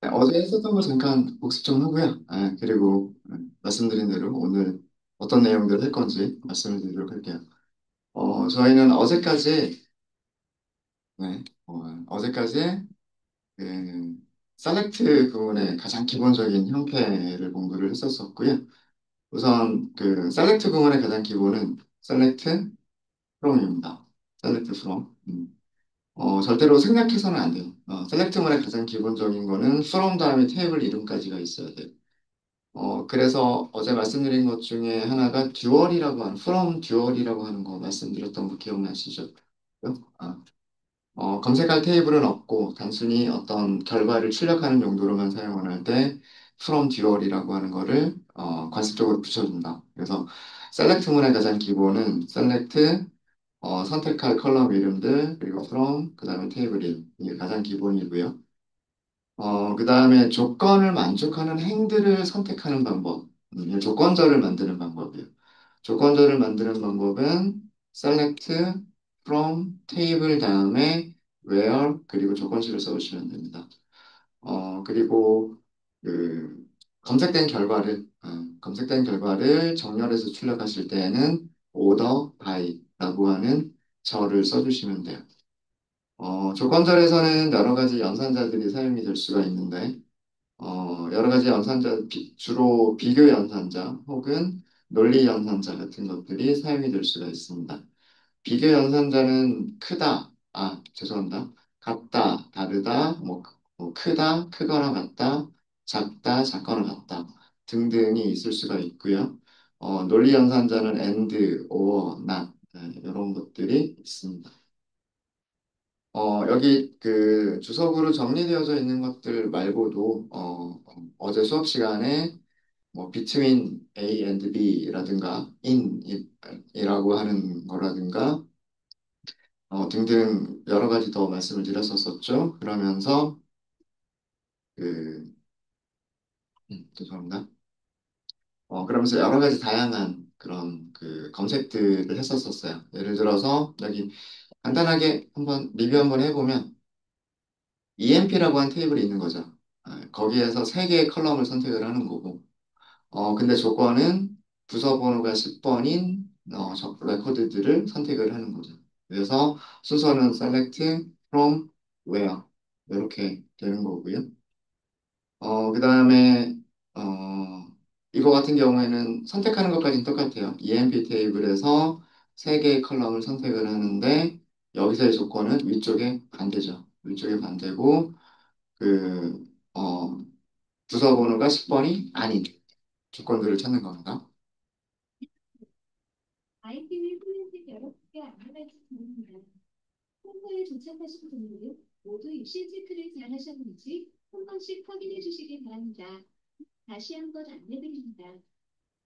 네, 어제 했었던 거 잠깐 복습 좀 하고요. 그리고 말씀드린 대로 오늘 어떤 내용들 할 건지 말씀을 드리도록 할게요. 저희는 어제까지, 어제까지 그 셀렉트 구문의 가장 기본적인 형태를 공부를 했었었고요. 우선 그 셀렉트 구문의 가장 기본은 셀렉트 프롬입니다. 셀렉트 프롬. 절대로 생략해서는 안 돼요. 셀렉트 구문의 가장 기본적인 거는 from 다음에 테이블 이름까지가 있어야 돼요. 그래서 어제 말씀드린 것 중에 하나가 듀얼이라고 하는, from 듀얼이라고 하는 거 말씀드렸던 거 기억나시죠? 아, 검색할 테이블은 없고 단순히 어떤 결과를 출력하는 용도로만 사용을 할 때 from 듀얼이라고 하는 거를 관습적으로 붙여준다. 그래서 select 문의 가장 기본은 select 선택할 컬럼 이름들 그리고 from 그 다음에 테이블 이름 이게 가장 기본이고요. 그 다음에 조건을 만족하는 행들을 선택하는 방법, 조건절을 만드는 방법이에요. 조건절을 만드는 방법은 select from table 다음에 where 그리고 조건식을 써주시면 됩니다. 그리고 그 검색된 결과를 정렬해서 출력하실 때에는 order by라고 하는 절을 써주시면 돼요. 조건절에서는 여러 가지 연산자들이 사용이 될 수가 있는데 여러 가지 연산자, 주로 비교 연산자 혹은 논리 연산자 같은 것들이 사용이 될 수가 있습니다. 비교 연산자는 크다, 죄송합니다. 같다, 다르다, 뭐 크다, 크거나 같다, 작다, 작거나 같다 등등이 있을 수가 있고요. 논리 연산자는 and, or, not 이런 것들이 있습니다. 여기 그 주석으로 정리되어져 있는 것들 말고도 어제 수업 시간에 뭐 between A and B라든가 in 이라고 하는 거라든가 등등 여러 가지 더 말씀을 드렸었었죠. 그러면서 그 죄송합니다. 그러면서 여러 가지 다양한 그런 그 검색들을 했었었어요. 예를 들어서 여기 간단하게 한번 리뷰 한번 해보면 EMP라고 한 테이블이 있는 거죠. 거기에서 세 개의 컬럼을 선택을 하는 거고, 근데 조건은 부서 번호가 10번인 레코드들을 선택을 하는 거죠. 그래서 순서는 select from where 이렇게 되는 거고요. 그 다음에 이거 같은 경우에는 선택하는 것까지는 똑같아요. EMP 테이블에서 세 개의 컬럼을 선택을 하는데 여기서의 조건은 위쪽에 반대죠. 위쪽에 반대고 그 부서 번호가 10번이 아닌 조건들을 찾는 겁니다. 아이티를 플랜팅 여러분께 안내할 드립니다. 홍보에 도착하신 분들은 모두 입실 체크를 잘 하셨는지 한 번씩 확인해 주시기 바랍니다. 다시 한번 안내드립니다.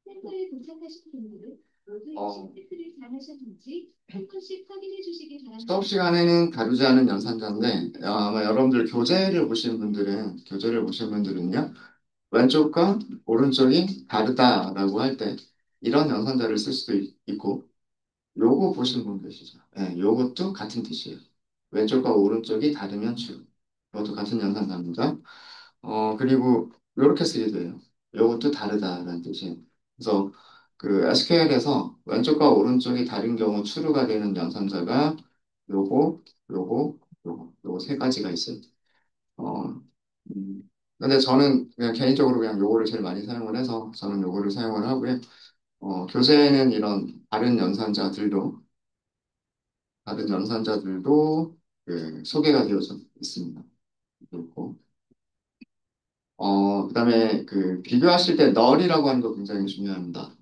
센터에 도착하신 분들은 모두 입실 어, 체크를 잘 하셨는지 한 번씩 확인해 주시기 수업 바랍니다. 시간에는 다루지 않은 연산자인데 아마 여러분들 교재를 보신 분들은요 왼쪽과 오른쪽이 다르다라고 할 때 이런 연산자를 쓸 수도 있고 요거 보신 분 계시죠? 네, 요것도 같은 뜻이에요. 왼쪽과 오른쪽이 다르면 true. 이것도 같은 연산자입니다. 그리고 이렇게 쓰게 돼요. 이것도 다르다라는 뜻이에요. 그래서 그 SQL에서 왼쪽과 오른쪽이 다른 경우 true가 되는 연산자가 요거, 요거 세 가지가 있어요. 어, 근데 저는 그냥 개인적으로 그냥 요거를 제일 많이 사용을 해서 저는 요거를 사용을 하고요. 교재에는 이런 다른 연산자들도 그 소개가 되어져 있습니다. 그렇고. 그다음에 그 비교하실 때 널이라고 하는 거 굉장히 중요합니다.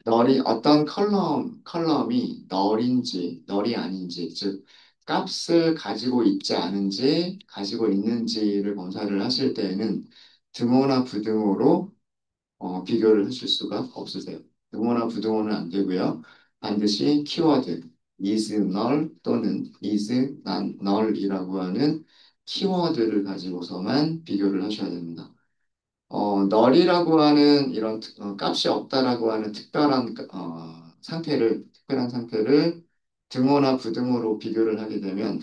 널이 어떤 컬럼이 널이 아닌지, 즉 값을 가지고 있지 않은지, 가지고 있는지를 검사를 하실 때에는 등호나 부등호로 비교를 하실 수가 없으세요. 등호나 부등호는 안 되고요. 반드시 키워드 is null 또는 is not null이라고 하는 키워드를 가지고서만 비교를 하셔야 됩니다. null이라고 하는 이런 값이 없다라고 하는 특별한 상태를 등호나 부등호로 비교를 하게 되면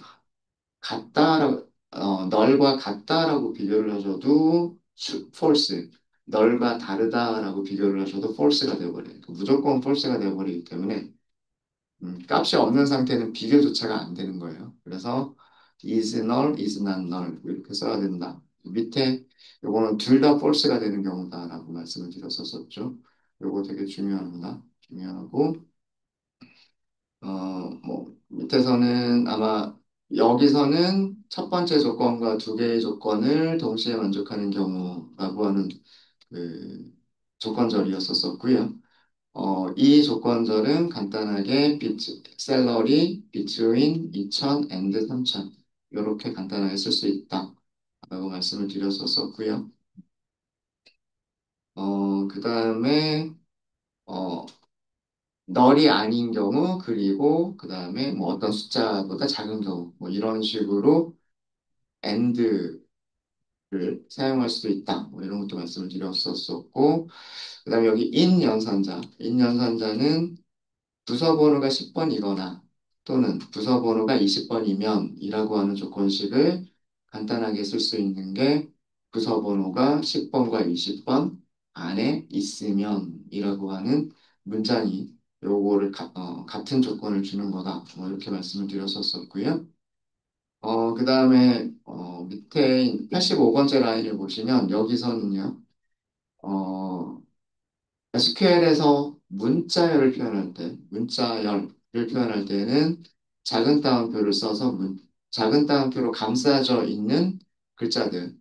같다, 널과 같다라고 비교를 하셔도 false, 널과 다르다라고 비교를 하셔도 false가 되어버려요. 무조건 false가 되어버리기 때문에 값이 없는 상태는 비교조차가 안 되는 거예요. 그래서 is null, is not null 이렇게 써야 된다. 밑에 요거는 둘 다 false가 되는 경우다라고 말씀을 드렸었죠. 요거 되게 중요합니다. 중요하고 뭐 밑에서는 아마 여기서는 첫 번째 조건과 두 개의 조건을 동시에 만족하는 경우라고 하는 그 조건절이었었고요. 이 조건절은 간단하게 샐러리, between 2,000 and 3,000 이렇게 간단하게 쓸 수 있다 라고 말씀을 드렸었고요. 그 다음에 어, 널이 아닌 경우 그리고 그 다음에 뭐 어떤 숫자보다 작은 경우 뭐 이런 식으로 and를 사용할 수도 있다 뭐 이런 것도 말씀을 드렸었고 그 다음에 여기 in 연산자는 부서 번호가 10번이거나 또는 부서 번호가 20번이면 이라고 하는 조건식을 간단하게 쓸 수 있는 게 부서 번호가 10번과 20번 안에 있으면 이라고 하는 문장이 요거를 같은 조건을 주는 거다. 뭐 이렇게 말씀을 드렸었고요. 그 다음에 밑에 85번째 라인을 보시면 여기서는요. 어, SQL에서 문자열을 표현할 때는 작은 따옴표를 써서 작은 따옴표로 감싸져 있는 글자들이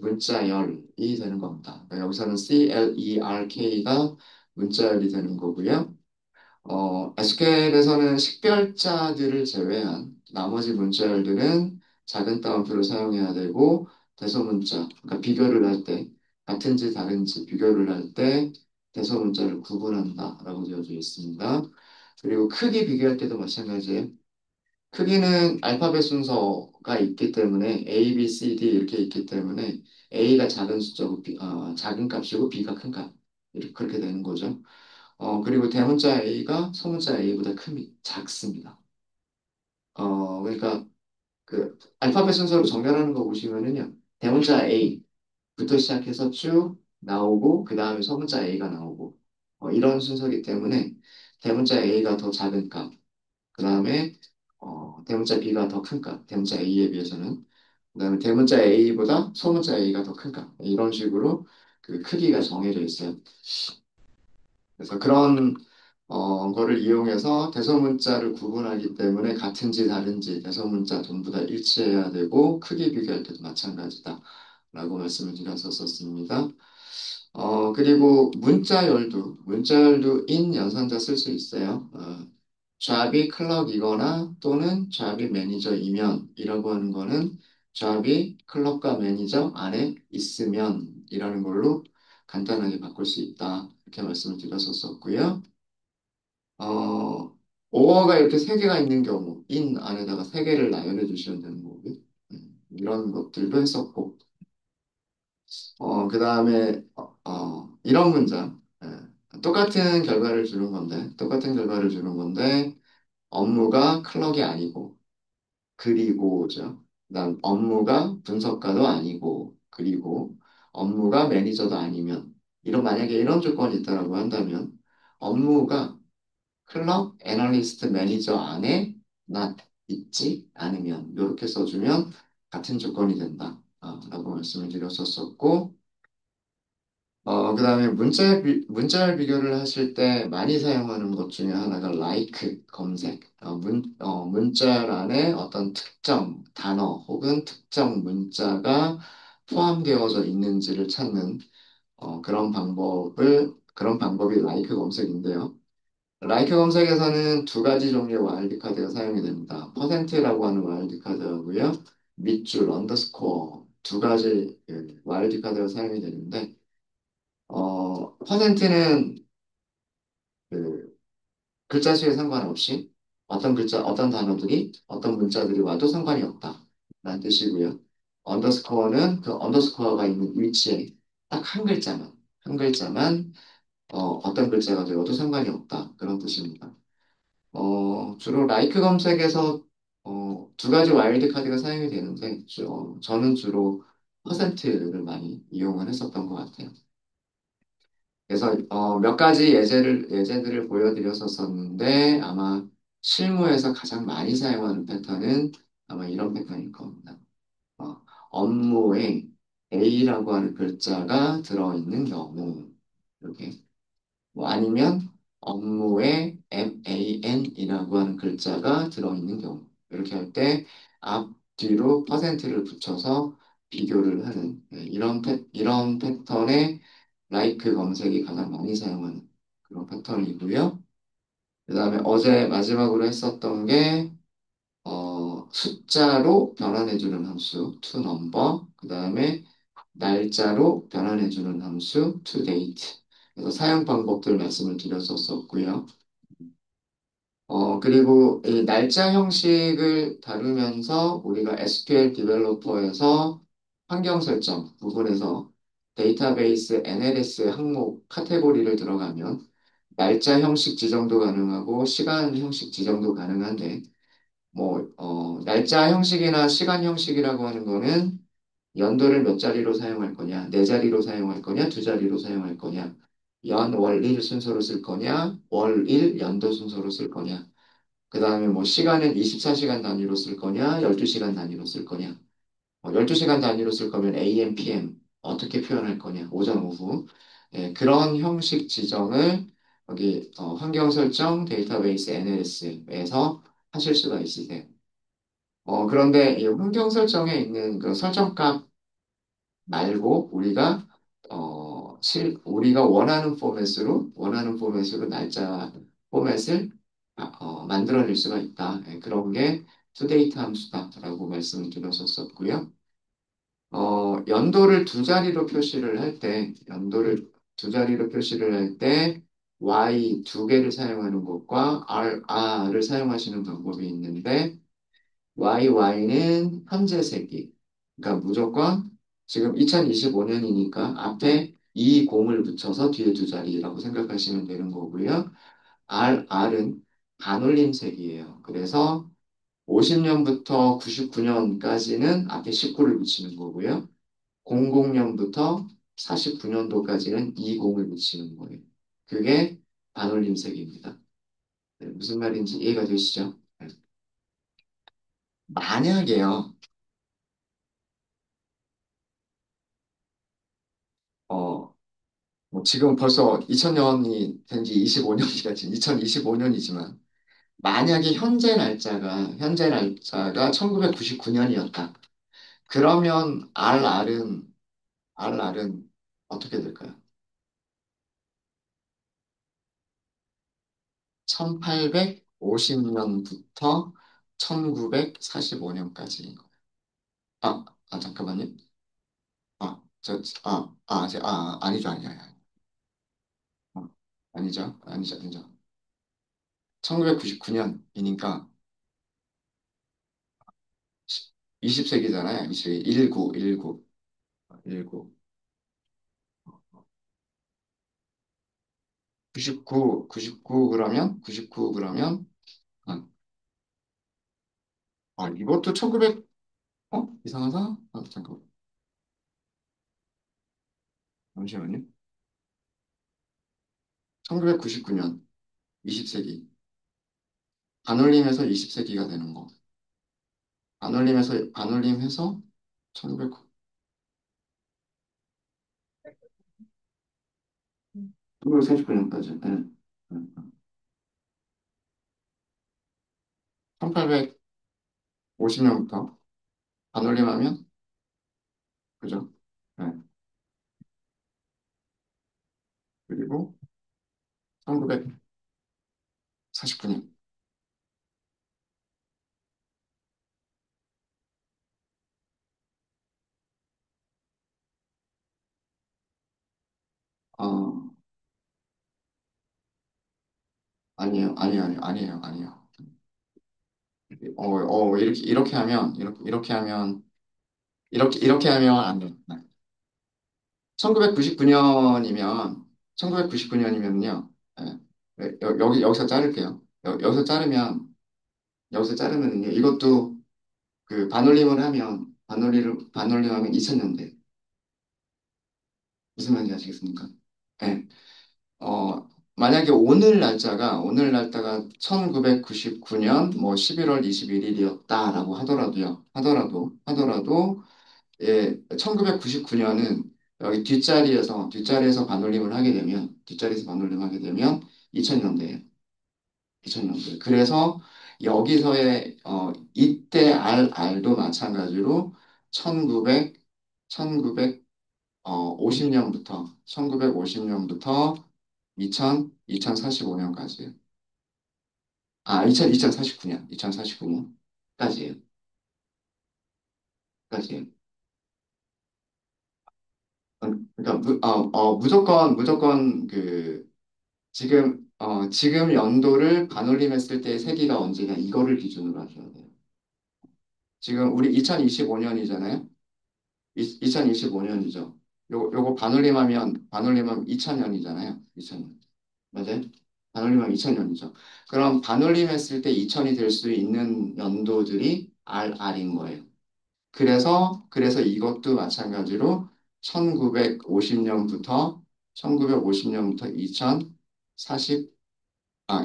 문자열이 되는 겁니다. 그러니까 여기서는 CLERK가 문자열이 되는 거고요. SQL에서는 식별자들을 제외한 나머지 문자열들은 작은 따옴표를 사용해야 되고 대소문자, 그러니까 비교를 할 때, 같은지 다른지 비교를 할 때 대소문자를 구분한다라고 되어져 있습니다. 그리고 크기 비교할 때도 마찬가지예요. 크기는 알파벳 순서가 있기 때문에 A, B, C, D 이렇게 있기 때문에 A가 작은 숫자고 작은 값이고 B가 큰 값. 이렇게 그렇게 되는 거죠. 그리고 대문자 A가 소문자 A보다 작습니다. 그러니까 그 알파벳 순서로 정렬하는 거 보시면은요. 대문자 A부터 시작해서 쭉 나오고 그 다음에 소문자 A가 나오고 이런 순서이기 때문에 대문자 A가 더 작은 값, 그 다음에 대문자 B가 더 큰 값, 대문자 A에 비해서는 그 다음에 대문자 A보다 소문자 A가 더 큰 값, 이런 식으로 그 크기가 정해져 있어요. 그래서 그런 거를 이용해서 대소문자를 구분하기 때문에 같은지 다른지 대소문자 전부 다 일치해야 되고 크기 비교할 때도 마찬가지다 라고 말씀을 드렸었습니다. 그리고 문자열도 in 연산자 쓸 수 있어요. 잡이 클럭이거나 또는 잡이 매니저이면 이라고 하는 거는 잡이 클럭과 매니저 안에 있으면 이라는 걸로 간단하게 바꿀 수 있다. 이렇게 말씀을 드렸었고요. 어, 오어가 이렇게 세 개가 있는 경우, in 안에다가 세 개를 나열해 주시면 되는 거고요. 이런 것들도 했었고, 그 다음에, 이런 문장. 똑같은 결과를 주는 건데, 업무가 클럭이 아니고, 그리고죠. 그다음 업무가 분석가도 아니고, 그리고 업무가 매니저도 아니면, 만약에 이런 조건이 있다라고 한다면, 업무가 클럽 애널리스트 매니저 안에 나 있지 않으면 이렇게 써주면 같은 조건이 된다. 라고 말씀을 드렸었고 그다음에 문자열 비교를 하실 때 많이 사용하는 것 중에 하나가 like 검색. 문자열 안에 어떤 특정 단어 혹은 특정 문자가 포함되어져 있는지를 찾는 그런 방법이 like 검색인데요. 라이크 검색에서는 두 가지 종류의 와일드카드가 사용이 됩니다. 퍼센트라고 하는 와일드카드하고요. 밑줄, 언더스코어 두 가지 와일드카드가 사용이 되는데 퍼센트는 그 글자 수에 상관없이 어떤 단어들이, 어떤 문자들이 와도 상관이 없다. 라는 뜻이고요. 언더스코어는 그 언더스코어가 있는 위치에 딱 한 글자만 어떤 글자가 되어도 상관이 없다. 그런 뜻입니다. 주로 라이크 검색에서 두 가지 와일드 카드가 사용이 되는데, 저는 주로 퍼센트를 많이 이용을 했었던 것 같아요. 그래서 몇 가지 예제들을 보여드렸었는데, 아마 실무에서 가장 많이 사용하는 패턴은 아마 이런 패턴일 겁니다. 어, 업무에 A라고 하는 글자가 들어있는 경우, 이렇게. 뭐 아니면 업무에 MAN이라고 하는 글자가 들어있는 경우. 이렇게 할 때 앞, 뒤로 퍼센트를 붙여서 비교를 하는 이런 패턴의 라이크 검색이 가장 많이 사용하는 그런 패턴이고요. 그 다음에 어제 마지막으로 했었던 게 숫자로 변환해주는 함수 to number, 그 다음에 날짜로 변환해주는 함수 to date. 그래서 사용 방법들 말씀을 드렸었고요. 그리고 이 날짜 형식을 다루면서 우리가 SQL 디벨로퍼에서 환경 설정 부분에서 데이터베이스 NLS 항목 카테고리를 들어가면 날짜 형식 지정도 가능하고 시간 형식 지정도 가능한데 날짜 형식이나 시간 형식이라고 하는 거는 연도를 몇 자리로 사용할 거냐, 네 자리로 사용할 거냐, 두 자리로 사용할 거냐, 연, 월, 일 순서로 쓸 거냐, 월, 일, 연도 순서로 쓸 거냐, 그 다음에 뭐 시간은 24시간 단위로 쓸 거냐, 12시간 단위로 쓸 거냐, 12시간 단위로 쓸 거면 AM, PM 어떻게 표현할 거냐, 오전, 오후. 예, 그런 형식 지정을 여기 환경 설정 데이터베이스 NLS에서 하실 수가 있으세요. 그런데 이 환경 설정에 있는 그 설정값 말고 우리가 원하는 포맷으로 날짜 포맷을 만들어낼 수가 있다. 예, 그런 게 투데이트 함수다라고 말씀을 드렸었고요. 연도를 두 자리로 표시를 할 때 Y 두 개를 사용하는 것과 R을 사용하시는 방법이 있는데 YY는 현재 세기. 그러니까 무조건 지금 2025년이니까 앞에 이 공을 붙여서 뒤에 두 자리라고 생각하시면 되는 거고요. R은 반올림 세기예요. 그래서 50년부터 99년까지는 앞에 19를 붙이는 거고요. 00년부터 49년도까지는 이 공을 붙이는 거예요. 그게 반올림 세기입니다. 네, 무슨 말인지 이해가 되시죠? 네. 만약에요. 어, 지금 벌써 2000년이 된 지 25년이가 지금 2025년이지만 만약에 현재 날짜가 1999년이었다. 그러면 RR은 어떻게 될까요? 1850년부터 1945년까지인 거예요. 잠깐만요. 아니죠, 아니죠. 아니죠. 1999년이니까 20세기잖아요. 20세기. 99 그러면, 아, 이것도 1900, 이상하다? 잠깐만. 잠시만요. 1999년, 20세기. 반올림해서 20세기가 되는 거. 반올림해서 1949년까지. 네. 1850년부터 반올림하면, 그죠? 네. 그리고 1949년. 어, 아니에요. 이렇게 하면 안 돼. 1999년이면, 1999년이면요. 여기서 자를게요. 여기서 자르면 여기서 자르면은요, 이것도 그 반올림하면 2000년대. 무슨 말인지 아시겠습니까? 네. 만약에 오늘 날짜가 1999년 뭐 11월 21일이었다라고 하더라도, 예, 1999년은 여기 뒷자리에서 반올림을 하게 되면 2000년대예요. 2000년대. 그래서 여기서의, 이때 RR도 마찬가지로 1900, 1900, 1950년부터 2045년까지예요. 2049년까지예요. 까지예요. 그러니까 무조건 지금 연도를 반올림했을 때의 세기가 언제냐 이거를 기준으로 하셔야 돼요. 지금 우리 2025년이잖아요. 2025년이죠. 요거 반올림하면 2000년이잖아요. 2000년. 맞아요? 반올림하면 2000년이죠. 그럼 반올림했을 때 2000이 될 수 있는 연도들이 RR인 거예요. 그래서 이것도 마찬가지로 1950년부터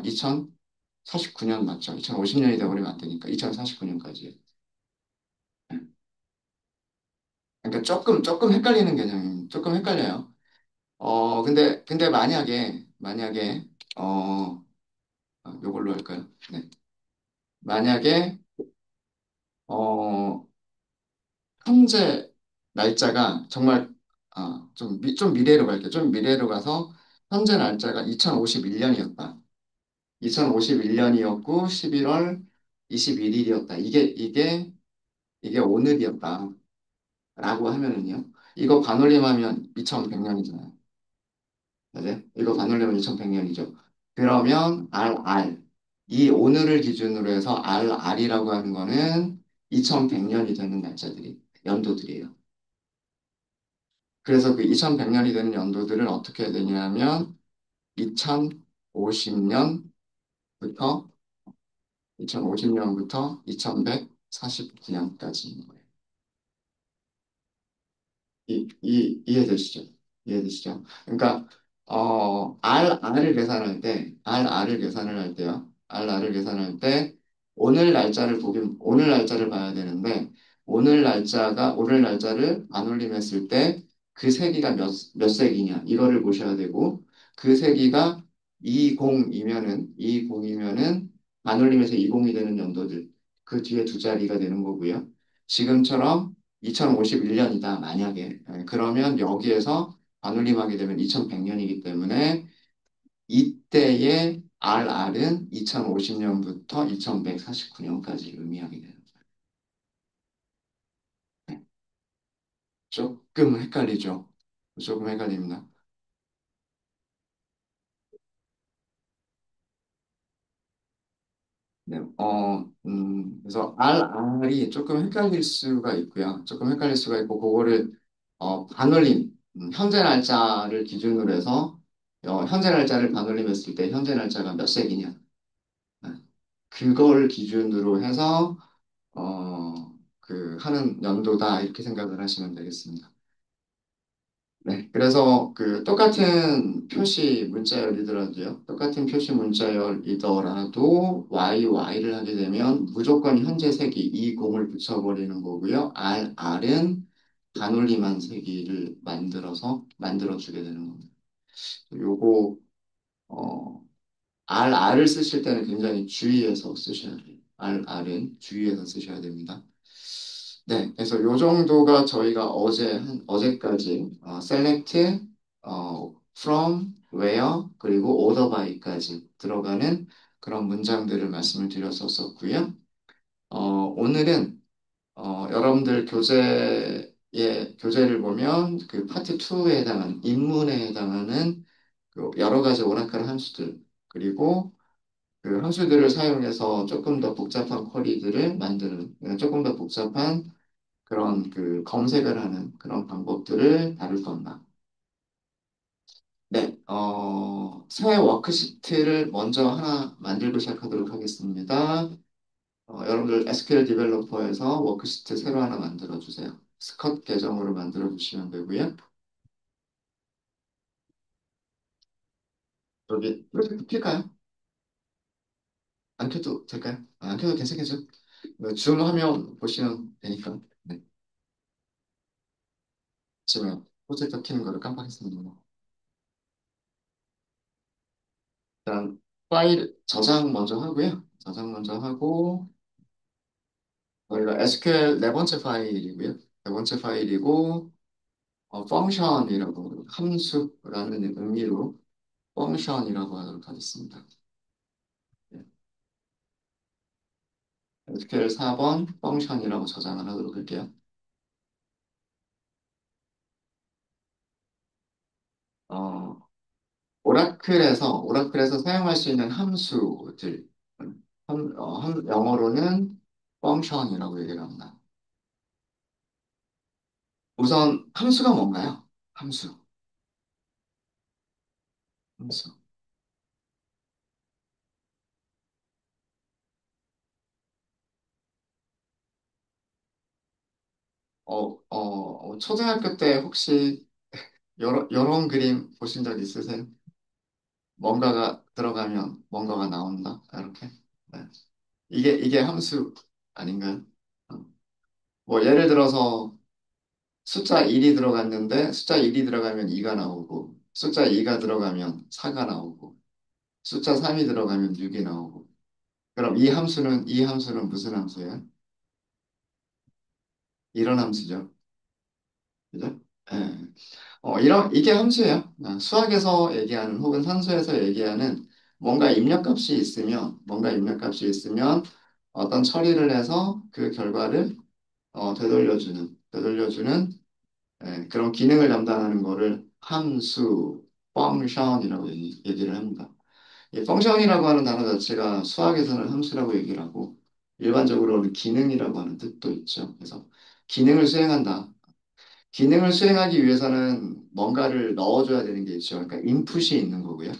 2049년 맞죠? 2050년이 돼버리면 안 되니까 2049년까지. 그러니까 조금 헷갈리는 개념이 조금 헷갈려요. 근데 만약에, 요걸로 할까요? 네. 만약에, 어, 현재 날짜가 정말, 좀 미래로 갈게요. 좀 미래로 가서 현재 날짜가 2051년이었다. 2051년이었고 11월 21일이었다. 이게 오늘이었다. 라고 하면은요. 이거 반올림하면 2100년이잖아요. 맞아요? 이거 반올림하면 2100년이죠. 그러면 RR. 이 오늘을 기준으로 해서 RR이라고 하는 거는 2100년이 되는 연도들이에요. 그래서 그 2100년이 되는 연도들을 어떻게 해야 되냐면 2050년부터 2050년부터 2149년까지인 거예요. 이해되시죠? 이해되시죠? 그러니까, RR을 계산을 할 때요. RR을 계산할 때, 오늘 날짜를 봐야 되는데, 오늘 날짜를 반올림했을 때, 그 세기가 몇 세기냐, 이거를 보셔야 되고, 그 세기가 20이면은, 반올림해서 20이 되는 연도들, 그 뒤에 두 자리가 되는 거고요. 지금처럼 2051년이다, 만약에. 그러면 여기에서 반올림하게 되면 2100년이기 때문에 이때의 RR은 2050년부터 2149년까지 의미하게 되는 거예요. 조금 헷갈리죠? 조금 헷갈립니다. 네, 그래서 RR이 조금 헷갈릴 수가 있고요. 조금 헷갈릴 수가 있고, 그거를, 반올림, 현재 날짜를 기준으로 해서, 현재 날짜를 반올림했을 때 현재 날짜가 몇 세기냐. 네, 그걸 기준으로 해서, 하는 연도다, 이렇게 생각을 하시면 되겠습니다. 네, 그래서 똑같은 표시 문자열이더라도 YY를 하게 되면 무조건 현재 세기 이 공을 붙여버리는 거고요. RR은 반올림한 세기를 만들어주게 되는 겁니다. 요거, 어, RR을 쓰실 때는 굉장히 주의해서 쓰셔야 돼요. RR은 주의해서 쓰셔야 됩니다. 네, 그래서 요 정도가 저희가 어제까지 select, from, where, 그리고 order by까지 들어가는 그런 문장들을 말씀을 드렸었고요. 오늘은 여러분들 교재를 보면 그 파트 2에 해당하는 인문에 해당하는 그 여러 가지 오라클 함수들 그리고 그 함수들을 사용해서 조금 더 복잡한 쿼리들을 만드는 조금 더 복잡한 그런 그 검색을 하는 그런 방법들을 다룰 겁니다. 네, 새 워크시트를 먼저 하나 만들고 시작하도록 하겠습니다. 여러분들 SQL 디벨로퍼에서 워크시트 새로 하나 만들어 주세요. 스컷 계정으로 만들어 주시면 되고요. 여기 이렇게 킬까요? 안 켜도 될까요? 안 켜도 괜찮겠죠? 줌 화면 보시면 되니까. 네. 지금 프로젝터 켜는 거를 깜빡했습니다. 일단 파일 저장 먼저 하고요. 저장 먼저 하고 저희가 SQL 네 번째 파일이고요. 네 번째 파일이고 펑션이라고 함수라는 의미로 펑션이라고 하도록 하겠습니다. 네. SQL 4번 펑션이라고 저장을 하도록 할게요. 어, 오라클에서 사용할 수 있는 함수들, 영어로는 펑션이라고 얘기를 합니다. 우선 함수가 뭔가요? 함수, 함수. 초등학교 때 혹시 이런 그림 보신 적 있으세요? 뭔가가 들어가면 뭔가가 나온다. 이렇게. 네. 이게 함수 아닌가요? 어. 뭐 예를 들어서 숫자 1이 들어갔는데 숫자 1이 들어가면 2가 나오고 숫자 2가 들어가면 4가 나오고 숫자 3이 들어가면 6이 나오고 그럼 이 함수는 무슨 함수예요? 이런 함수죠. 그죠? 예. 이게 함수예요. 수학에서 얘기하는 혹은 산수에서 얘기하는 뭔가 입력값이 있으면 어떤 처리를 해서 그 결과를 되돌려주는 그런 기능을 담당하는 거를 함수, 펑션이라고 얘기를 합니다. 이 펑션이라고 하는 단어 자체가 수학에서는 함수라고 얘기를 하고 일반적으로는 기능이라고 하는 뜻도 있죠. 그래서 기능을 수행한다. 기능을 수행하기 위해서는 뭔가를 넣어줘야 되는 게 있죠. 그러니까 인풋이 있는 거고요.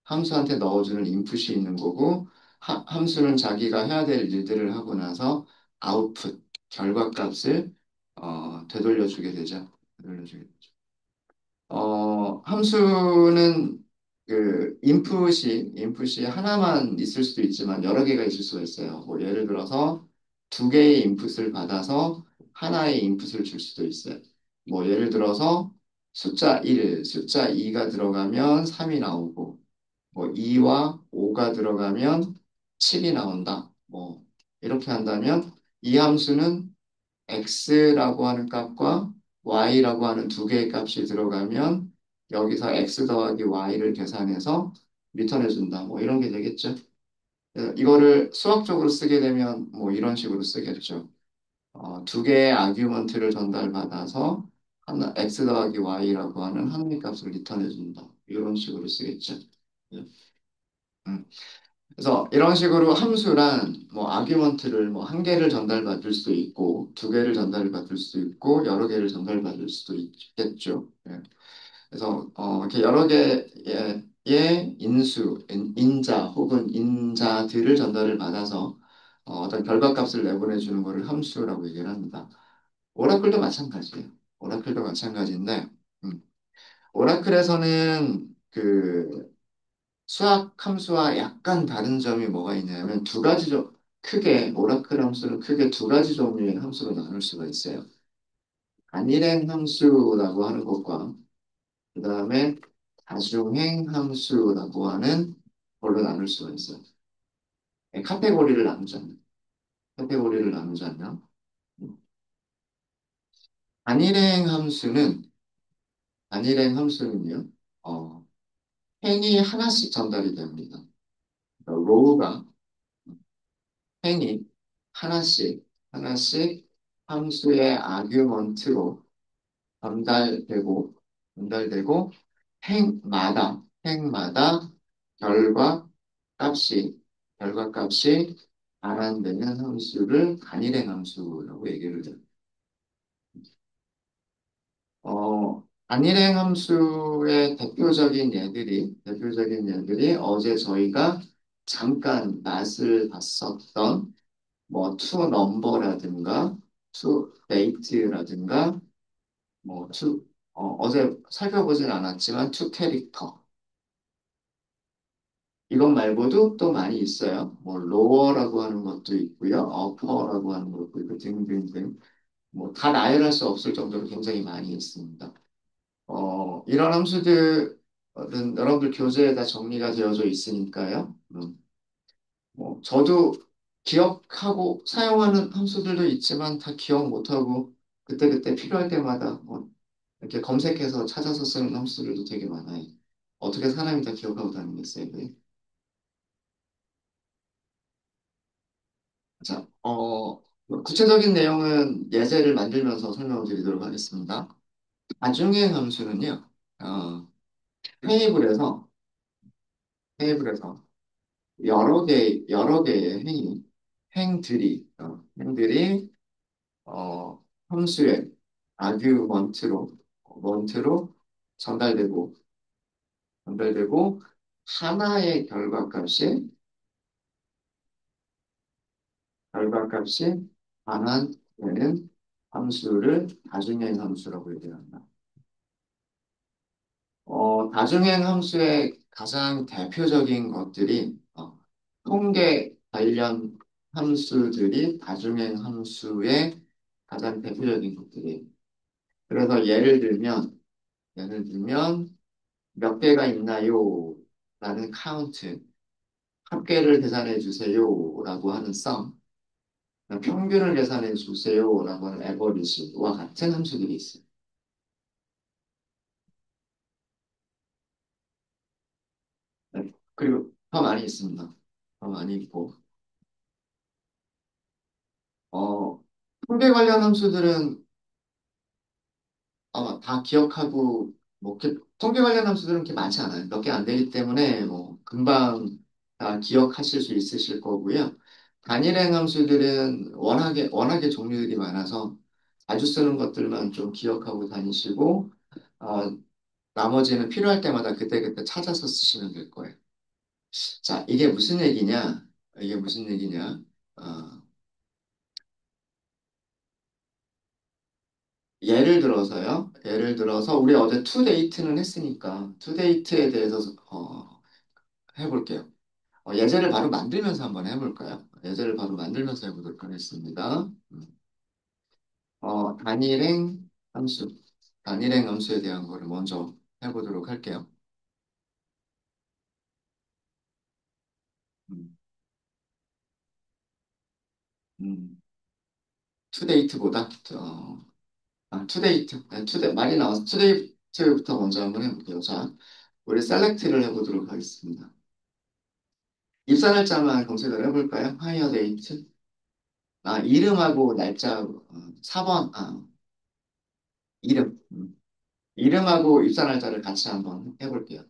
함수한테 넣어주는 인풋이 있는 거고, 함수는 자기가 해야 될 일들을 하고 나서 아웃풋, 결과값을 되돌려주게 되죠. 되돌려주게 되죠. 함수는 그 인풋이 하나만 있을 수도 있지만 여러 개가 있을 수가 있어요. 뭐 예를 들어서 두 개의 인풋을 받아서 하나의 인풋을 줄 수도 있어요. 뭐 예를 들어서 숫자 2가 들어가면 3이 나오고 뭐 2와 5가 들어가면 7이 나온다. 뭐 이렇게 한다면 이 함수는 x라고 하는 값과 y라고 하는 두 개의 값이 들어가면 여기서 x 더하기 y를 계산해서 리턴해 준다. 뭐 이런 게 되겠죠. 이거를 수학적으로 쓰게 되면 뭐 이런 식으로 쓰겠죠. 두 개의 아규먼트를 전달받아서 하나 x 더하기 y라고 하는 합리 값을 리턴해 준다. 이런 식으로 쓰겠죠. 예. 음. 그래서 이런 식으로 함수란 뭐 아규먼트를 뭐 한 개를 전달받을 수도 있고 두 개를 전달받을 수도 있고 여러 개를 전달받을 수도 있겠죠. 예. 그래서 이렇게 여러 개의 인자 혹은 인자들을 전달을 받아서 어떤 결과값을 내보내 주는 것을 함수라고 얘기를 합니다. 오라클도 마찬가지예요. 오라클도 마찬가지인데 음, 오라클에서는 그 수학 함수와 약간 다른 점이 뭐가 있냐면 두 가지 크게 오라클 함수는 크게 두 가지 종류의 함수로 나눌 수가 있어요. 단일행 함수라고 하는 것과 그 다음에 다중행 함수라고 하는 걸로 나눌 수가 있어요. 카테고리를 나누자면 카테고리를 나누자면 음, 단일행 함수는 단일행 함수는요. 어, 행이 하나씩 전달이 됩니다. 그러니까 로우가 행이 하나씩 함수의 아규먼트로 전달되고, 전달되고, 행마다 결과 결과 값이 반환되는 함수를 단일행 함수라고 얘기를 해요. 단일행 함수의 대표적인 예들이 어제 저희가 잠깐 맛을 봤었던 뭐 to number라든가 to date라든가 뭐 to 어제 살펴보진 않았지만 to character 이것 말고도 또 많이 있어요. 뭐 lower라고 하는 것도 있고요, upper라고 하는 것도 있고 등등등 뭐 다 나열할 수 없을 정도로 굉장히 많이 있습니다. 이런 함수들은 여러분들 교재에 다 정리가 되어져 있으니까요. 뭐 저도 기억하고 사용하는 함수들도 있지만 다 기억 못하고 그때그때 필요할 때마다 뭐 이렇게 검색해서 찾아서 쓰는 함수들도 되게 많아요. 어떻게 사람이 다 기억하고 다니겠어요, 그게? 자, 뭐 구체적인 내용은 예제를 만들면서 설명을 드리도록 하겠습니다. 나중에 함수는요, 어, 테이블에서, 테이블에서 여러 개의 행들이, 함수의 먼트로 전달되고, 전달되고, 하나의 결과값이 반환되는 함수를 다중행 함수라고 얘기합니다. 다중행 함수의 가장 대표적인 것들이 통계 관련 함수들이 다중행 함수의 가장 대표적인 것들이. 그래서 예를 들면 몇 개가 있나요? 라는 카운트, 합계를 계산해 주세요라고 하는 sum, 평균을 계산해 주세요라고 하는 average와 같은 함수들이 있어요. 네. 그리고 더 많이 있습니다. 더 많이 있고, 통계 관련 함수들은 아마 다 기억하고, 뭐, 통계 관련 함수들은 그렇게 많지 않아요. 몇 개 안 되기 때문에, 뭐, 금방 다 기억하실 수 있으실 거고요. 단일행 함수들은 워낙에 종류들이 많아서 자주 쓰는 것들만 좀 기억하고 다니시고, 어, 나머지는 필요할 때마다 그때그때 찾아서 쓰시면 될 거예요. 자, 이게 무슨 얘기냐? 이게 무슨 얘기냐? 어, 예를 들어서 우리 어제 투데이트는 했으니까 투데이트에 대해서 해볼게요. 예제를 바로 만들면서 한번 해볼까요? 예제를 바로 만들면서 해보도록 하겠습니다. 단일행 함수, 단일행 함수에 대한 거를 먼저 해보도록 할게요. 음, 음, 투데이트보다 투데이트, 네, 말이 나와서 투데이트부터 먼저 한번 해볼게요. 자, 우리 셀렉트를 해보도록 하겠습니다. 입사 날짜만 검색을 해볼까요? 하이어 데이트. 이름하고 날짜, 4번, 이름. 이름하고 입사 날짜를 같이 한번 해볼게요.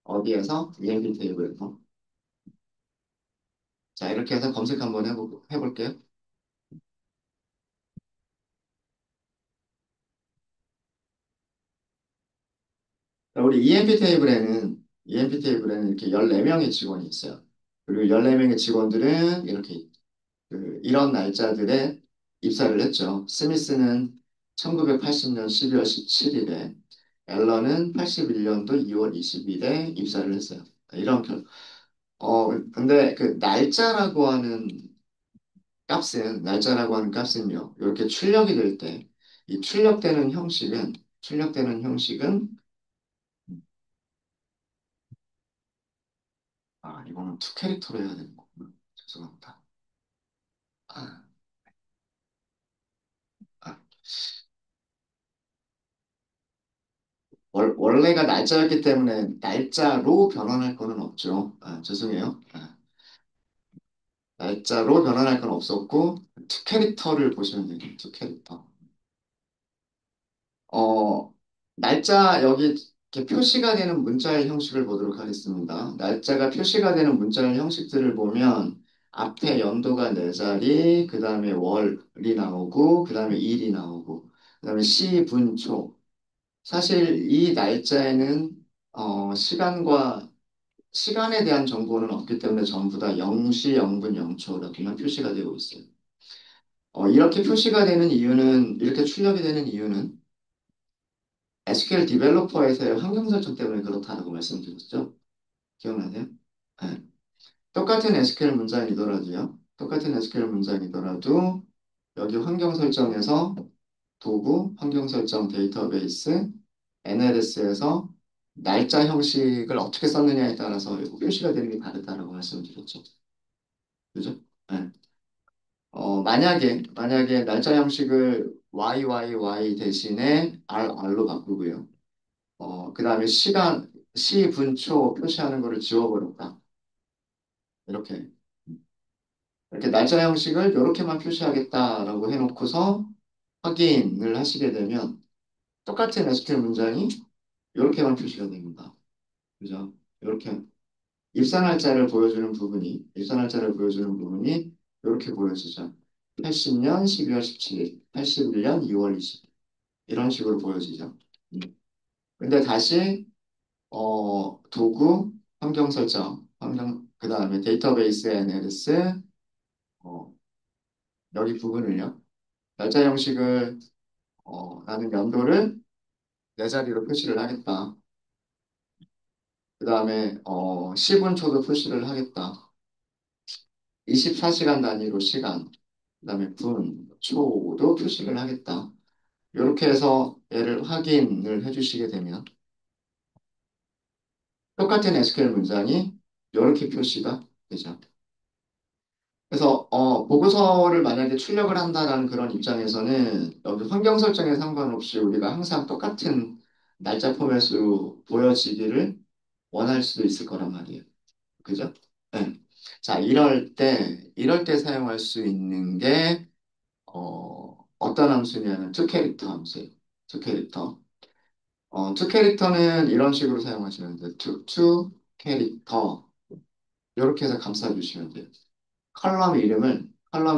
어디에서? EMP 테이블에서. 자, 이렇게 해서 검색 한번 해볼게요. 자, 우리 EMP 테이블에는 이렇게 14명의 직원이 있어요. 그리고 14명의 직원들은 이렇게, 이런 날짜들에 입사를 했죠. 스미스는 1980년 12월 17일에, 앨런은 81년도 2월 20일에 입사를 했어요. 이런 근데 그 날짜라고 하는 값은요, 이렇게 출력이 될 때, 이 출력되는 형식은, 이거는 투 캐릭터로 해야 되는 거구나. 죄송합니다. 아, 아, 원래가 날짜였기 때문에 날짜로 변환할 거는 없죠. 죄송해요. 날짜로 변환할 건 없었고, 투 캐릭터를 보시면 돼요. 투 캐릭터. 어, 날짜 여기 이렇게 표시가 되는 문자의 형식을 보도록 하겠습니다. 날짜가 표시가 되는 문자의 형식들을 보면 앞에 연도가 네 자리, 그 다음에 월이 나오고, 그 다음에 일이 나오고, 그 다음에 시, 분, 초. 사실 이 날짜에는 시간과 시간에 대한 정보는 없기 때문에 전부 다 0시 0분 0초라고만 표시가 되고 있어요. 이렇게 표시가 되는 이유는, 이렇게 출력이 되는 이유는 SQL 디벨로퍼에서의 환경 설정 때문에 그렇다고 말씀드렸죠. 기억나세요? 네. 똑같은 SQL 문장이더라도요. 똑같은 SQL 문장이더라도 여기 환경 설정에서 도구, 환경 설정 데이터베이스, NLS에서 날짜 형식을 어떻게 썼느냐에 따라서 표시가 되는 게 다르다라고 말씀드렸죠. 그죠? 네. 만약에 날짜 형식을 YYY 대신에 RR로 바꾸고요. 그 다음에 시, 분, 초 표시하는 거를 지워버렸다. 이렇게. 이렇게 날짜 형식을 이렇게만 표시하겠다라고 해놓고서 확인을 하시게 되면 똑같은 SQL 문장이 이렇게만 표시가 됩니다. 그죠? 이렇게 입사 날짜를 보여주는 부분이 이렇게 보여지죠. 80년 12월 17일, 81년 2월 20일 이런 식으로 보여지죠. 음. 근데 다시 도구, 환경 설정, 그 다음에 데이터베이스 NLS 어, 여기 부분을요. 날짜 형식을 나는 연도를 네 자리로 표시를 하겠다. 그 다음에 시분초도 표시를 하겠다. 24시간 단위로 시간, 그 다음에 분, 초도 표시를 하겠다. 이렇게 해서 얘를 확인을 해주시게 되면 똑같은 SQL 문장이 이렇게 표시가 되죠. 그래서 보고서를 만약에 출력을 한다라는 그런 입장에서는 여기 환경 설정에 상관없이 우리가 항상 똑같은 날짜 포맷으로 보여지기를 원할 수도 있을 거란 말이에요. 그죠? 네. 자, 이럴 때 사용할 수 있는 게 어떤 함수냐면 toCharacter 함수예요. toCharacter. toCharacter는 이런 식으로 사용하시면 돼요. toCharacter. 이렇게 해서 감싸주시면 돼요. 컬럼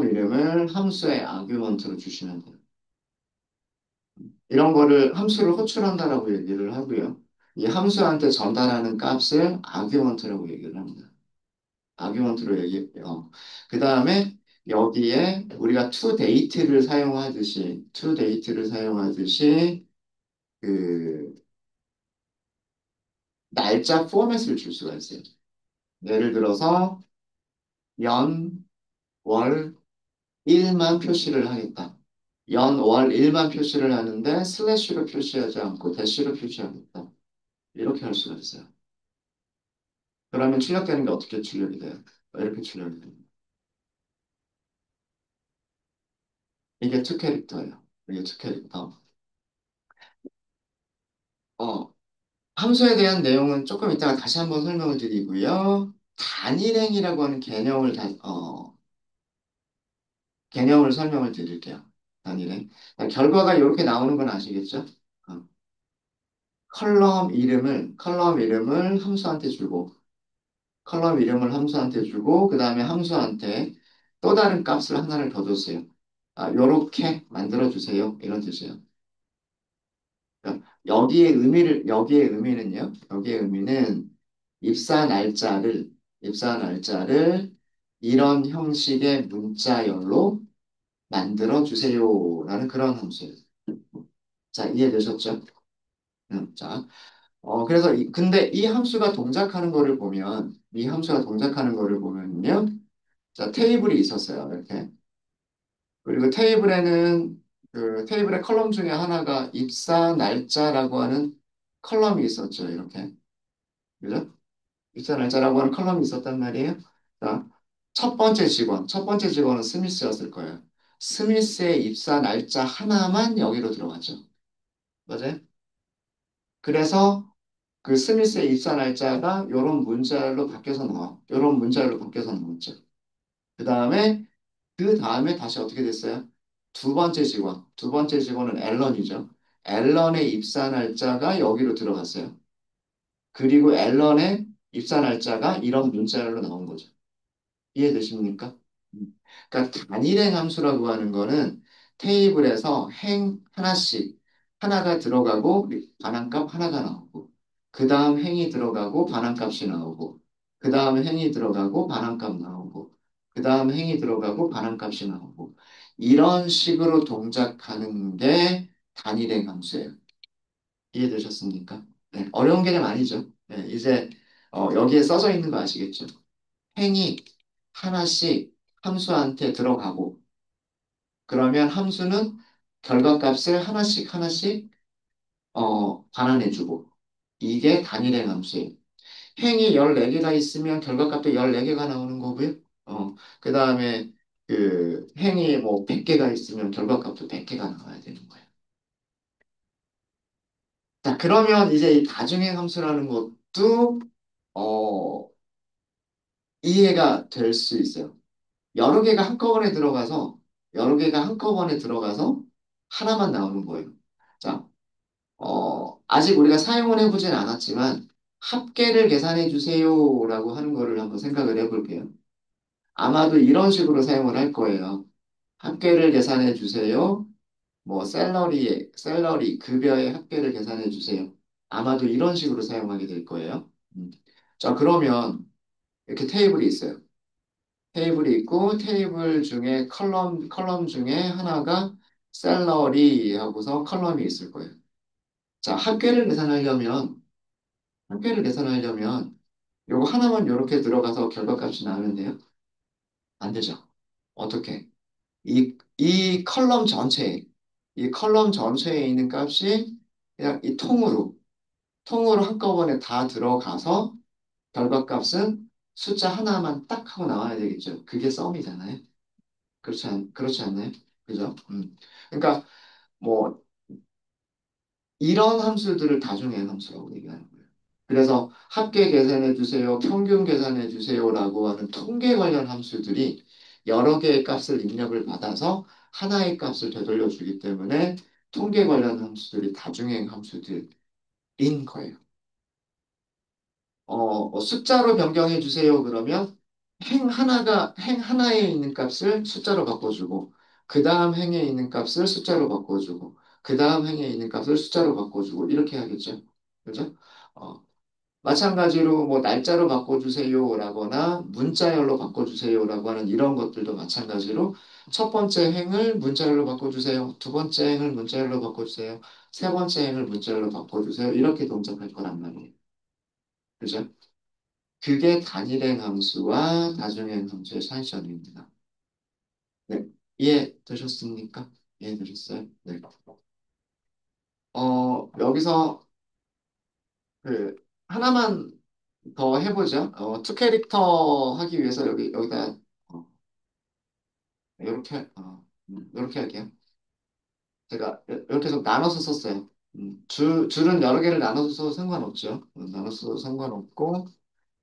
이름을 함수의 아규먼트로 주시면 돼요. 이런 거를 함수를 호출한다라고 얘기를 하고요. 이 함수한테 전달하는 값을 아규먼트라고 얘기를 합니다. 아규먼트로 얘기해요. 그 다음에 여기에 우리가 toDate를 사용하듯이 그 날짜 포맷을 줄 수가 있어요. 예를 들어서 연, 월, 일만 표시를 하겠다. 연, 월, 일만 표시를 하는데 슬래시로 표시하지 않고 대시로 표시하겠다. 이렇게 할 수가 있어요. 그러면 출력되는 게 어떻게 출력이 돼요? 이렇게 출력이 됩니다. 이게 투캐릭터예요. 이게 투캐릭터. 어, 함수에 대한 내용은 조금 이따가 다시 한번 설명을 드리고요. 단일행이라고 하는 개념을 설명을 드릴게요. 단일행. 결과가 이렇게 나오는 건 아시겠죠? 어, 컬럼 이름을 함수한테 주고, 그 다음에 함수한테 또 다른 값을 하나를 더 줬어요. 요렇게 만들어주세요. 이런 뜻이에요. 그러니까 여기의 의미는 입사 날짜를 이런 형식의 문자열로 만들어주세요라는 그런 함수예요. 자, 이해되셨죠? 자, 그래서 근데 이 함수가 동작하는 거를 보면요. 자, 테이블이 있었어요. 이렇게. 그리고 테이블의 컬럼 중에 하나가 입사 날짜라고 하는 컬럼이 있었죠. 이렇게. 그죠? 입사 날짜라고 하는 컬럼이 있었단 말이에요. 자, 첫 번째 직원은 스미스였을 거예요. 스미스의 입사 날짜 하나만 여기로 들어가죠. 맞아요? 그래서 그 스미스의 입사 날짜가 이런 문자열로 바뀌어서 나왔죠. 그 다음에 다시 어떻게 됐어요? 두 번째 직원은 앨런이죠. 앨런의 입사 날짜가 여기로 들어갔어요. 그리고 앨런의 입사 날짜가 이런 문자열로 나온 거죠. 이해되십니까? 그러니까 단일행 함수라고 하는 거는 테이블에서 행 하나씩 하나가 들어가고 반환값 하나가 나오고 그 다음 행이 들어가고 반환값이 나오고 그 다음에 행이 들어가고 반환값 나오고, 그 다음에 행이 들어가고 반환값이 나오고, 이런 식으로 동작하는 게 단일행 함수예요. 이해되셨습니까? 네, 어려운 개념 아니죠. 네, 이제 여기에 써져 있는 거 아시겠죠? 행이 하나씩 함수한테 들어가고, 그러면 함수는 결과값을 하나씩 하나씩 반환해주고, 이게 단일행 함수예요. 행이 14개가 있으면 결과값도 14개가 나오는 거고요. 그 다음에 그 행이 뭐 100개가 있으면 결과값도 100개가 나와야 되는 거예요. 자, 그러면 이제 이 다중행 함수라는 것도 어, 이해가 될 수 있어요. 여러 개가 한꺼번에 들어가서 여러 개가 한꺼번에 들어가서 하나만 나오는 거예요. 자, 아직 우리가 사용을 해보진 않았지만 합계를 계산해 주세요라고 하는 거를 한번 생각을 해볼게요. 아마도 이런 식으로 사용을 할 거예요. 합계를 계산해 주세요. 뭐 샐러리 급여의 합계를 계산해 주세요. 아마도 이런 식으로 사용하게 될 거예요. 자, 그러면 이렇게 테이블이 있어요. 테이블이 있고 테이블 중에 컬럼 중에 하나가 샐러리 하고서 컬럼이 있을 거예요. 자, 합계를 계산하려면 요거 하나만 이렇게 들어가서 결과값이 나오면 돼요. 안 되죠. 어떻게? 이 컬럼 전체에 있는 값이 그냥 이 통으로 한꺼번에 다 들어가서 결과값은 숫자 하나만 딱 하고 나와야 되겠죠. 그게 썸이잖아요. 그렇지 않나요? 그죠? 그러니까 뭐 이런 함수들을 다중의 함수라고 얘기하는 거예요. 그래서 합계 계산해 주세요, 평균 계산해 주세요라고 하는 통계 관련 함수들이 여러 개의 값을 입력을 받아서 하나의 값을 되돌려 주기 때문에 통계 관련 함수들이 다중행 함수들인 거예요. 숫자로 변경해 주세요. 그러면 행 하나에 있는 값을 숫자로 바꿔주고, 그 다음 행에 있는 값을 숫자로 바꿔주고, 그 다음 행에 있는 값을 숫자로 바꿔주고, 이렇게 하겠죠. 그죠? 어, 마찬가지로 뭐 날짜로 바꿔주세요라거나 문자열로 바꿔주세요라고 하는 이런 것들도 마찬가지로 첫 번째 행을 문자열로 바꿔주세요. 두 번째 행을 문자열로 바꿔주세요. 세 번째 행을 문자열로 바꿔주세요. 이렇게 동작할 거란 말이에요. 그죠? 그게 단일행 함수와 다중행 함수의 차이점입니다. 네. 이해되셨습니까? 이해되셨어요? 네. 여기서 그 하나만 더 해보죠. 투 캐릭터 하기 위해서 여기다 어, 이렇게 할게요. 제가 이렇게 좀 나눠서 썼어요. 줄은 여러 개를 나눠서 써도 상관없죠. 나눠서 써도 상관없고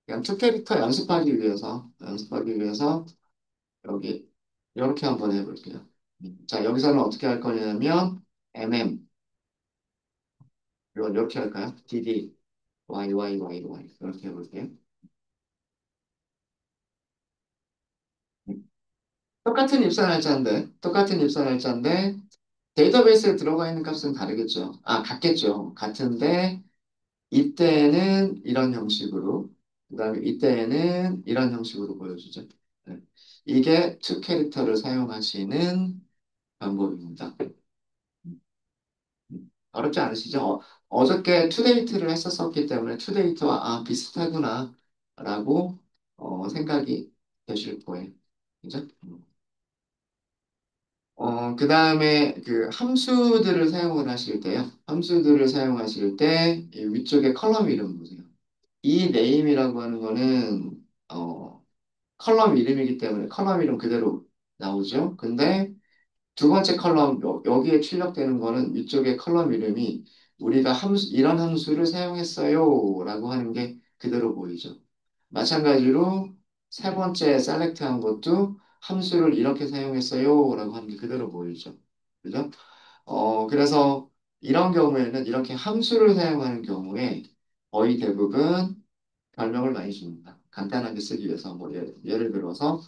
그냥 투 캐릭터 연습하기 위해서 여기 이렇게 한번 해볼게요. 자, 여기서는 어떻게 할 거냐면 이건 이렇게 할까요? 이렇게 해볼게요. 똑같은 입사 날짜인데 데이터베이스에 들어가 있는 값은 다르겠죠. 같겠죠. 같은데 이때는 이런 형식으로 그다음에 이때는 이런 형식으로 보여주죠. 네. 이게 투 캐릭터를 사용하시는 방법입니다. 어렵지 않으시죠? 어저께 투데이트를 했었기 때문에 투데이트와 비슷하구나 라고 생각이 되실 거예요. 그죠? 그 다음에 그 함수들을 사용하실 때 이 위쪽에 컬럼 이름 보세요. 이 네임이라고 하는 거는 컬럼 이름이기 때문에 컬럼 이름 그대로 나오죠. 근데 두 번째 컬럼 여기에 출력되는 거는 위쪽에 컬럼 이름이 우리가 이런 함수를 사용했어요 라고 하는 게 그대로 보이죠. 마찬가지로 세 번째 select 한 것도 함수를 이렇게 사용했어요 라고 하는 게 그대로 보이죠. 그죠? 그래서 이런 경우에는 이렇게 함수를 사용하는 경우에 거의 대부분 별명을 많이 줍니다. 간단하게 쓰기 위해서 뭐 예를 들어서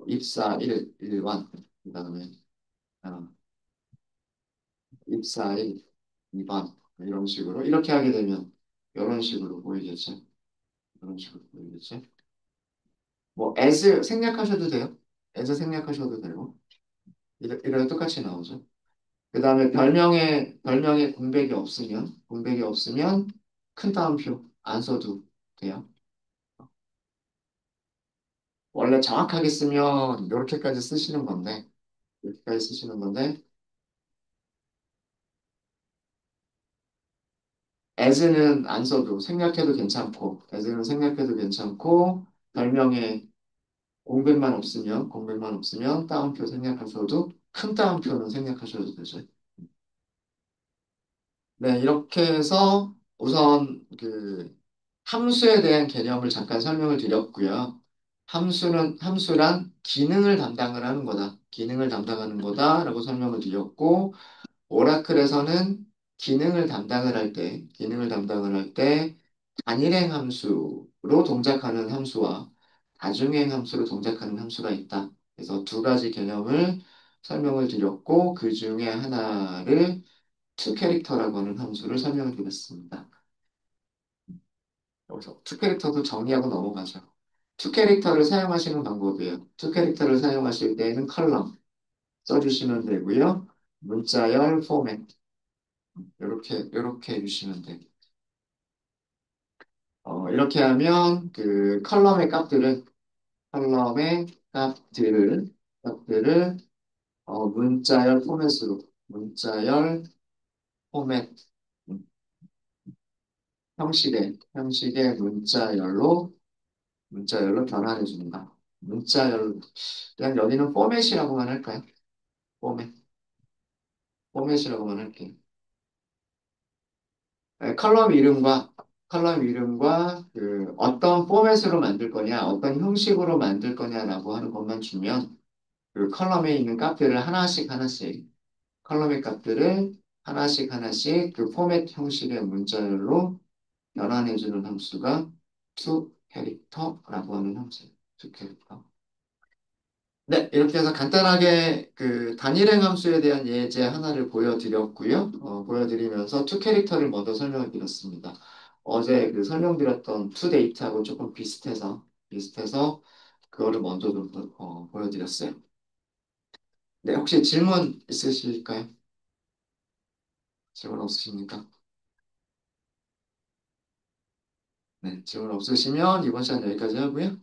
입사 1번 그다음에 어, 입사일 2번 이런 식으로 이렇게 하게 되면 이런 식으로 보이겠죠. 이런 식으로 보이겠죠. 뭐 as 생략하셔도 돼요. as 생략하셔도 되고 이래 똑같이 나오죠. 그 다음에 별명에 공백이 없으면 큰 따옴표 안 써도 돼요. 원래 정확하게 쓰면 이렇게까지 쓰시는 건데 이렇게까지 쓰시는 건데 as는 안 써도 생략해도 괜찮고 as는 생략해도 괜찮고 별명에 공백만 없으면 따옴표 생략하셔도 큰 따옴표는 생략하셔도 되죠. 네, 이렇게 해서 우선 그 함수에 대한 개념을 잠깐 설명을 드렸고요. 함수란 기능을 담당을 하는 거다. 기능을 담당하는 거다라고 설명을 드렸고 오라클에서는 기능을 담당을 할 때 단일행 함수로 동작하는 함수와 다중행 함수로 동작하는 함수가 있다. 그래서 두 가지 개념을 설명을 드렸고 그 중에 하나를 투캐릭터라고 하는 함수를 설명을 드렸습니다. 여기서 투캐릭터도 정리하고 넘어가죠. 투캐릭터를 사용하시는 방법이에요. 투캐릭터를 사용하실 때에는 컬럼 써주시면 되고요. 문자열 포맷 이렇게 해주시면 돼요. 이렇게 하면 그 컬럼의 값들을 문자열 포맷 음, 형식의 문자열로 변환해 줍니다. 문자열 그냥 여기는 포맷이라고만 할까요? 포맷 포맷이라고만 할게요. 네, 컬럼 이름과 그 어떤 포맷으로 만들 거냐, 어떤 형식으로 만들 거냐라고 하는 것만 주면 그 컬럼의 값들을 하나씩 그 포맷 형식의 문자열로 변환해주는 함수가 toCharacter라고 하는 함수예요. toCharacter. 네, 이렇게 해서 간단하게 그 단일행 함수에 대한 예제 하나를 보여드렸고요. 보여드리면서 toCharacter를 먼저 설명을 드렸습니다. 어제 그 설명드렸던 toDate하고 조금 비슷해서 그거를 먼저 좀 보여드렸어요. 네, 혹시 질문 있으실까요? 질문 없으십니까? 네, 질문 없으시면 이번 시간 여기까지 하고요.